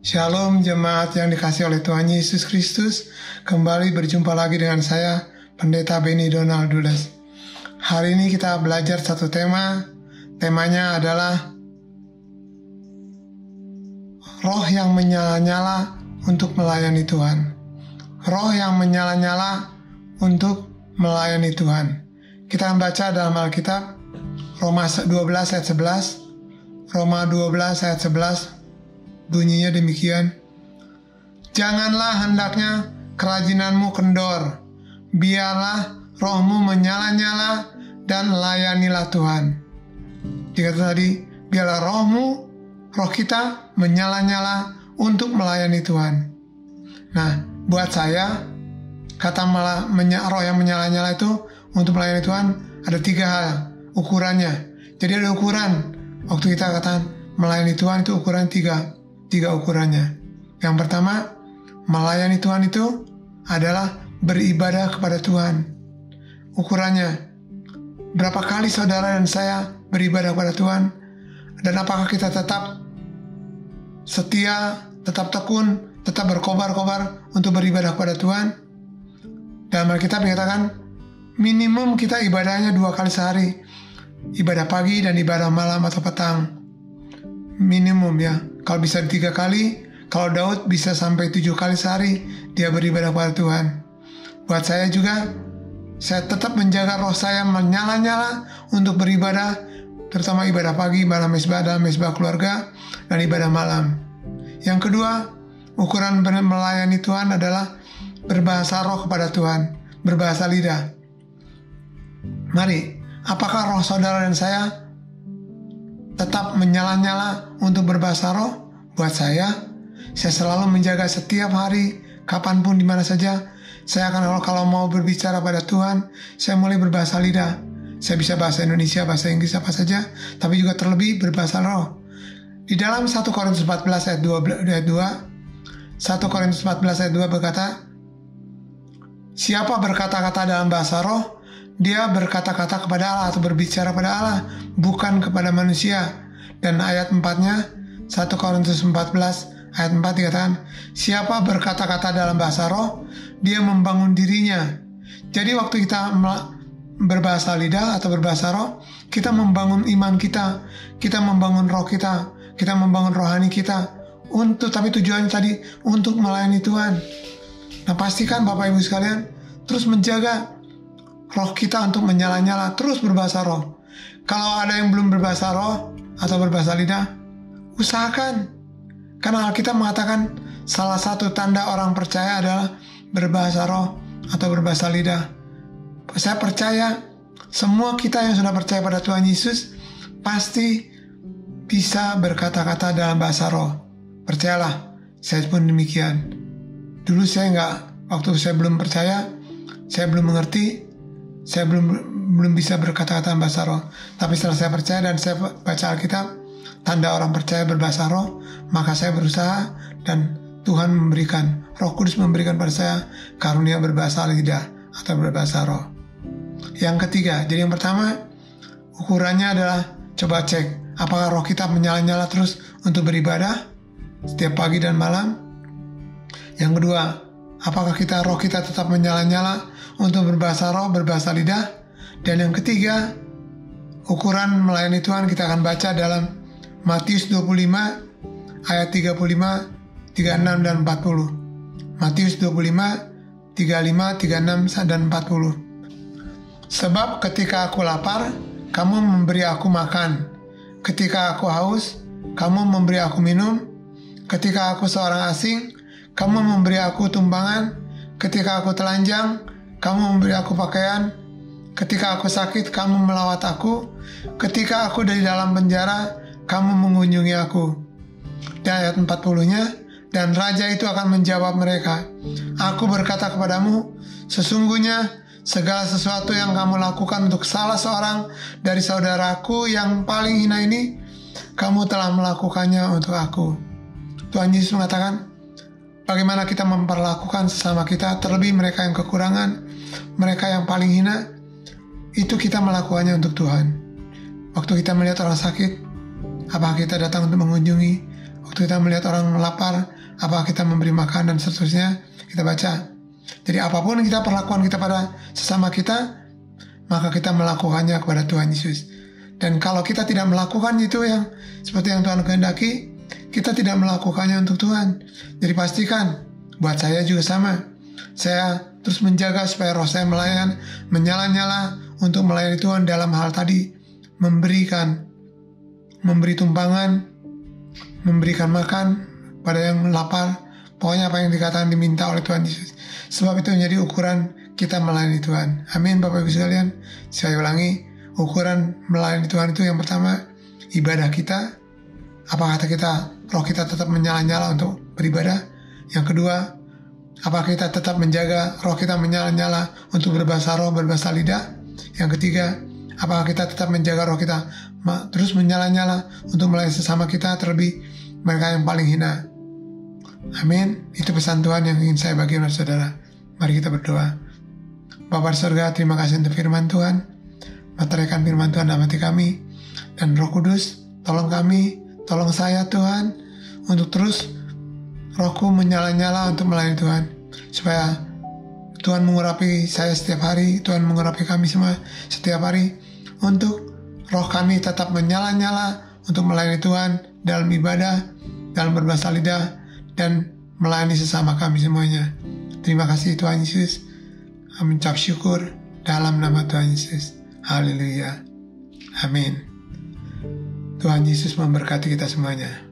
Shalom jemaat yang dikasihi oleh Tuhan Yesus Kristus. Kembali berjumpa lagi dengan saya, Pendeta Benny Donald Dules. Hari ini kita belajar satu tema. Temanya adalah roh yang menyala-nyala untuk melayani Tuhan. Roh yang menyala-nyala untuk melayani Tuhan. Kita akan baca dalam Alkitab Roma 12 ayat 11. Roma 12 ayat 11 bunyinya demikian. Janganlah hendaknya kerajinanmu kendor, biarlah rohmu menyala-nyala dan layanilah Tuhan. Dikata tadi, biarlah roh kita menyala-nyala untuk melayani Tuhan. Nah, buat saya, kata roh yang menyala-nyala itu untuk melayani Tuhan ada 3 hal ukurannya. Jadi ada ukuran. Waktu kita katakan melayani Tuhan itu ukuran 3 ukurannya. Yang pertama, melayani Tuhan itu adalah beribadah kepada Tuhan. Ukurannya, berapa kali saudara dan saya beribadah kepada Tuhan, dan apakah kita tetap setia, tetap tekun, tetap berkobar-kobar untuk beribadah kepada Tuhan. Dalam Alkitab dikatakan minimum kita ibadahnya 2 kali sehari, ibadah pagi dan ibadah malam atau petang. Minimum ya. Kalau bisa 3 kali, kalau Daud bisa sampai 7 kali sehari dia beribadah kepada Tuhan. Buat saya juga, saya tetap menjaga roh saya menyala-nyala untuk beribadah, terutama ibadah pagi, ibadah mesbah dalam mesbah keluarga, dan ibadah malam. Yang kedua, ukuran melayani Tuhan adalah berbahasa roh kepada Tuhan, berbahasa lidah. Mari, apakah roh saudara dan saya tetap menyala-nyala untuk berbahasa roh? Buat saya selalu menjaga setiap hari, kapanpun, dimana saja, saya akan kalau mau berbicara pada Tuhan, saya mulai berbahasa lidah. Saya bisa bahasa Indonesia, bahasa Inggris, apa saja, tapi juga terlebih berbahasa roh. Di dalam 1 Korintus 14 ayat 2, 1 Korintus 14 ayat 2 berkata, siapa berkata-kata dalam bahasa roh, dia berkata-kata kepada Allah atau berbicara pada Allah, bukan kepada manusia. Dan ayat 4-nya, 1 Korintus 14 ayat 4 dikatakan, siapa berkata-kata dalam bahasa roh, dia membangun dirinya. Jadi waktu kita berbahasa lidah atau berbahasa roh, kita membangun iman kita, kita membangun roh kita membangun rohani kita, tapi tujuannya tadi untuk melayani Tuhan. Nah, pastikan Bapak Ibu sekalian terus menjaga roh kita untuk menyala-nyala, terus berbahasa roh. Kalau ada yang belum berbahasa roh atau berbahasa lidah, usahakan. Karena Alkitab mengatakan salah satu tanda orang percaya adalah berbahasa roh atau berbahasa lidah. Saya percaya semua kita yang sudah percaya pada Tuhan Yesus pasti bisa berkata-kata dalam bahasa roh. Percayalah, saya pun demikian. Dulu waktu saya belum percaya, saya belum mengerti, saya belum bisa berkata-kata bahasa roh. Tapi setelah saya percaya dan saya baca Alkitab, tanda orang percaya berbahasa roh, maka saya berusaha dan Tuhan memberikan, Roh Kudus memberikan pada saya karunia berbahasa lidah atau berbahasa roh. Yang ketiga, jadi yang pertama, ukurannya adalah coba cek, apakah roh kita menyala-nyala terus untuk beribadah setiap pagi dan malam. Yang kedua, apakah roh kita tetap menyala-nyala untuk berbahasa roh, berbahasa lidah. Dan yang ketiga, ukuran melayani Tuhan kita akan baca dalam Matius 25 ayat 35, 36 dan 40. Matius 25, 35, 36 dan 40. Sebab ketika aku lapar, kamu memberi aku makan. Ketika aku haus, kamu memberi aku minum. Ketika aku seorang asing, kamu memberi aku tumpangan. Ketika aku telanjang, kamu memberi aku pakaian. Ketika aku sakit, kamu melawat aku. Ketika aku dari dalam penjara, kamu mengunjungi aku. Dan ayat 40-nya, dan raja itu akan menjawab mereka, aku berkata kepadamu, sesungguhnya segala sesuatu yang kamu lakukan untuk salah seorang dari saudaraku yang paling hina ini, kamu telah melakukannya untuk aku. Tuhan Yesus mengatakan, bagaimana kita memperlakukan sesama kita, terlebih mereka yang kekurangan, mereka yang paling hina, itu kita melakukannya untuk Tuhan. Waktu kita melihat orang sakit, apakah kita datang untuk mengunjungi? Waktu kita melihat orang lapar, apakah kita memberi makan dan seterusnya. Kita baca. Jadi apapun kita perlakuan kita pada sesama kita, maka kita melakukannya kepada Tuhan Yesus. Dan kalau kita tidak melakukan itu yang seperti yang Tuhan kehendaki, kita tidak melakukannya untuk Tuhan. Jadi pastikan, buat saya juga sama. Saya terus menjaga supaya roh saya menyala-nyala untuk melayani Tuhan dalam hal tadi. Memberi tumpangan, memberikan makan pada yang lapar. Pokoknya apa yang dikatakan diminta oleh Tuhan Yesus. Sebab itu menjadi ukuran kita melayani Tuhan. Amin Bapak Ibu sekalian. Saya ulangi, ukuran melayani Tuhan itu yang pertama, ibadah kita. Apakah roh kita tetap menyala-nyala untuk beribadah? Yang kedua, apakah kita tetap menjaga roh kita menyala-nyala untuk berbahasa roh, berbahasa lidah? Yang ketiga, apakah kita tetap menjaga roh kita terus menyala-nyala untuk melayani sesama kita, terlebih mereka yang paling hina? Amin. Itu pesan Tuhan yang ingin saya bagi kepada saudara. Mari kita berdoa. Bapa di surga, terima kasih untuk firman Tuhan. Meteraikan firman Tuhan dalam hati kami. Dan Roh Kudus, tolong kami, tolong saya Tuhan, untuk terus rohku menyala-nyala untuk melayani Tuhan. Supaya Tuhan mengurapi saya setiap hari, Tuhan mengurapi kami semua setiap hari, untuk roh kami tetap menyala-nyala untuk melayani Tuhan dalam ibadah, dalam berbahasa lidah, dan melayani sesama kami semuanya. Terima kasih Tuhan Yesus. Kami ucap syukur dalam nama Tuhan Yesus. Haleluya. Amin. Tuhan Yesus memberkati kita semuanya.